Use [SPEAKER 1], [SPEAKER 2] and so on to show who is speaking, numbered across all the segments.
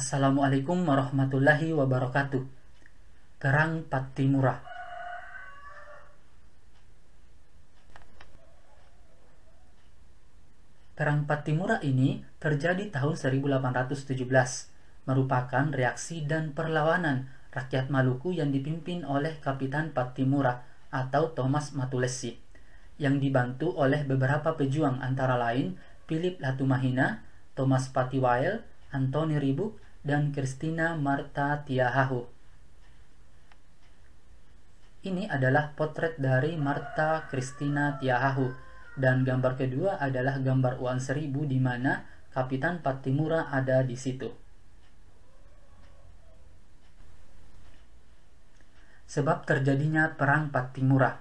[SPEAKER 1] Assalamualaikum warahmatullahi wabarakatuh. Perang Pattimura. Perang Pattimura ini terjadi tahun 1817, merupakan reaksi dan perlawanan rakyat Maluku yang dipimpin oleh Kapitan Pattimura atau Thomas Matulesi, yang dibantu oleh beberapa pejuang antara lain Philip Latumahina, Thomas Patiwael, Anthony Ribuk, dan Christina Marta Tiahahu. Ini adalah potret dari Marta Christina Tiahahu, dan gambar kedua adalah gambar uang 1000 di mana Kapitan Pattimura ada di situ. Sebab terjadinya Perang Pattimura.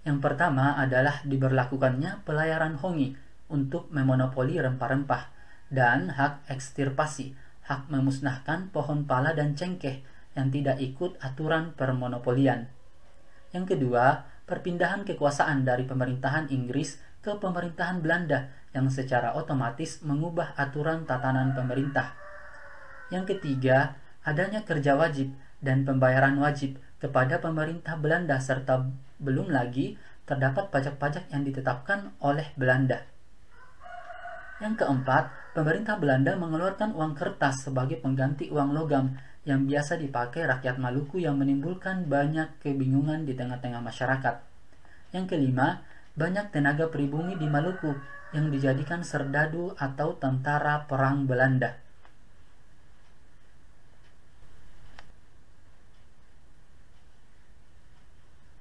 [SPEAKER 1] Yang pertama adalah diberlakukannya pelayaran hongi untuk memonopoli rempah-rempah dan hak ekstirpasi, hak memusnahkan pohon pala dan cengkeh yang tidak ikut aturan permonopolian. Yang kedua, perpindahan kekuasaan dari pemerintahan Inggris ke pemerintahan Belanda yang secara otomatis mengubah aturan tatanan pemerintah. Yang ketiga, adanya kerja wajib dan pembayaran wajib kepada pemerintah Belanda serta belum lagi terdapat pajak-pajak yang ditetapkan oleh Belanda. Yang keempat, pemerintah Belanda mengeluarkan uang kertas sebagai pengganti uang logam yang biasa dipakai rakyat Maluku yang menimbulkan banyak kebingungan di tengah-tengah masyarakat. Yang kelima, banyak tenaga pribumi di Maluku yang dijadikan serdadu atau tentara perang Belanda.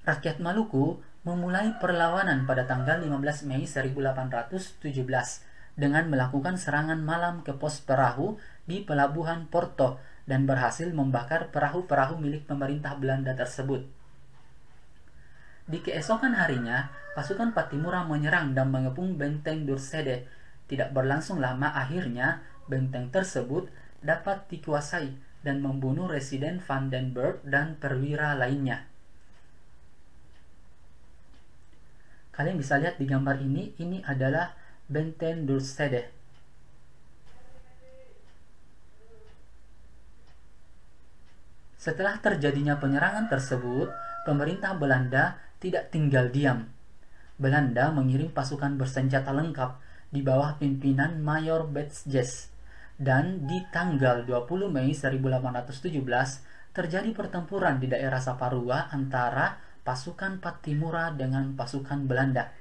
[SPEAKER 1] Rakyat Maluku memulai perlawanan pada tanggal 15 Mei 1817 dengan melakukan serangan malam ke pos perahu di pelabuhan Porto dan berhasil membakar perahu-perahu milik pemerintah Belanda tersebut. Di keesokan harinya, pasukan Pattimura menyerang dan mengepung benteng Dursede. Tidak berlangsung lama akhirnya benteng tersebut dapat dikuasai dan membunuh Residen Vandenberg dan perwira lainnya. Kalian bisa lihat di gambar ini adalah benteng Dursede. Setelah terjadinya penyerangan tersebut, pemerintah Belanda tidak tinggal diam. Belanda mengirim pasukan bersenjata lengkap di bawah pimpinan Mayor Betjes, dan di tanggal 20 Mei 1817 terjadi pertempuran di daerah Saparua antara pasukan Pattimura dengan pasukan Belanda.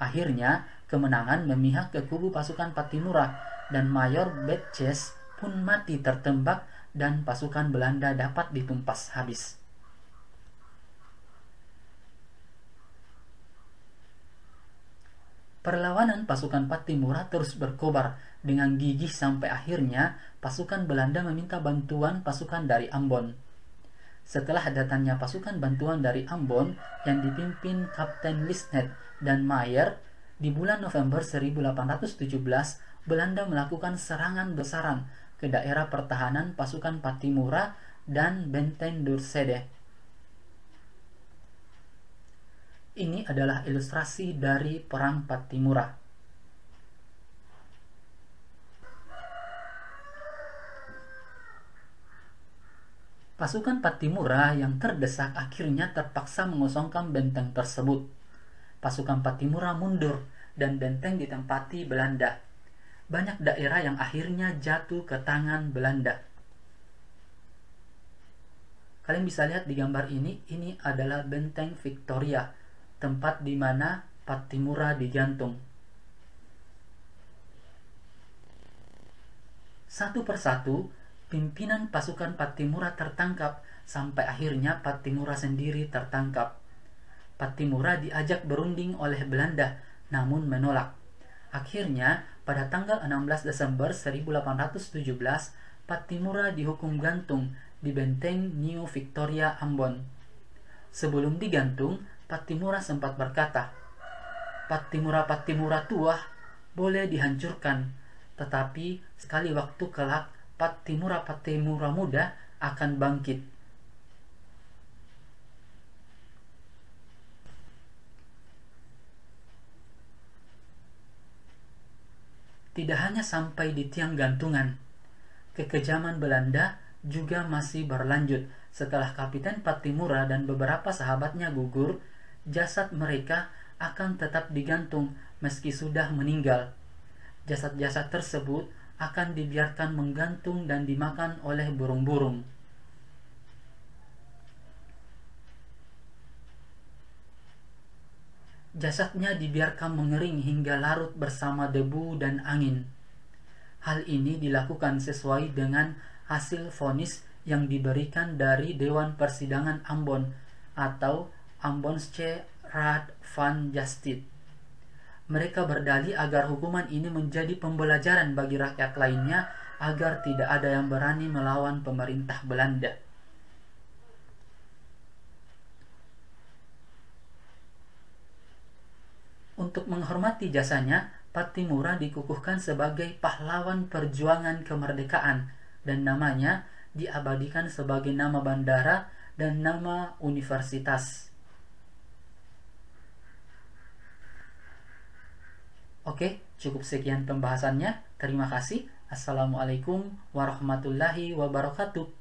[SPEAKER 1] Akhirnya, kemenangan memihak ke kubu pasukan Pattimura dan Mayor Betjes pun mati tertembak dan pasukan Belanda dapat ditumpas habis. Perlawanan pasukan Pattimura terus berkobar dengan gigih sampai akhirnya pasukan Belanda meminta bantuan pasukan dari Ambon. Setelah datangnya pasukan bantuan dari Ambon yang dipimpin Kapten Lisnet dan Mayer, di bulan November 1817 Belanda melakukan serangan besaran ke daerah pertahanan pasukan Pattimura dan benteng Dursede. Ini adalah ilustrasi dari Perang Pattimura. Pasukan Pattimura yang terdesak akhirnya terpaksa mengosongkan benteng tersebut. Pasukan Pattimura mundur dan benteng ditempati Belanda. Banyak daerah yang akhirnya jatuh ke tangan Belanda. Kalian bisa lihat di gambar ini adalah benteng Victoria, tempat di mana Pattimura digantung. Satu persatu, pimpinan pasukan Pattimura tertangkap sampai akhirnya Pattimura sendiri tertangkap. Pattimura diajak berunding oleh Belanda, namun menolak. Akhirnya, pada tanggal 16 Desember 1817, Pattimura dihukum gantung di benteng New Victoria, Ambon. Sebelum digantung, Pattimura sempat berkata, "Pattimura tua boleh dihancurkan, tetapi sekali waktu kelak Pattimura muda akan bangkit." tidak hanya sampai di tiang gantungan. Kekejaman Belanda juga masih berlanjut. Setelah Kapiten Pattimura dan beberapa sahabatnya gugur, jasad mereka akan tetap digantung meski sudah meninggal. Jasad-jasad tersebut akan dibiarkan menggantung dan dimakan oleh burung-burung. Jasadnya dibiarkan mengering hingga larut bersama debu dan angin. Hal ini dilakukan sesuai dengan hasil vonis yang diberikan dari Dewan Persidangan Ambon atau Ambonsche Raad van Justice. Mereka berdalih agar hukuman ini menjadi pembelajaran bagi rakyat lainnya agar tidak ada yang berani melawan pemerintah Belanda. Untuk menghormati jasanya, Pattimura dikukuhkan sebagai pahlawan perjuangan kemerdekaan dan namanya diabadikan sebagai nama bandara dan nama universitas. Oke, cukup sekian pembahasannya. Terima kasih. Assalamualaikum warahmatullahi wabarakatuh.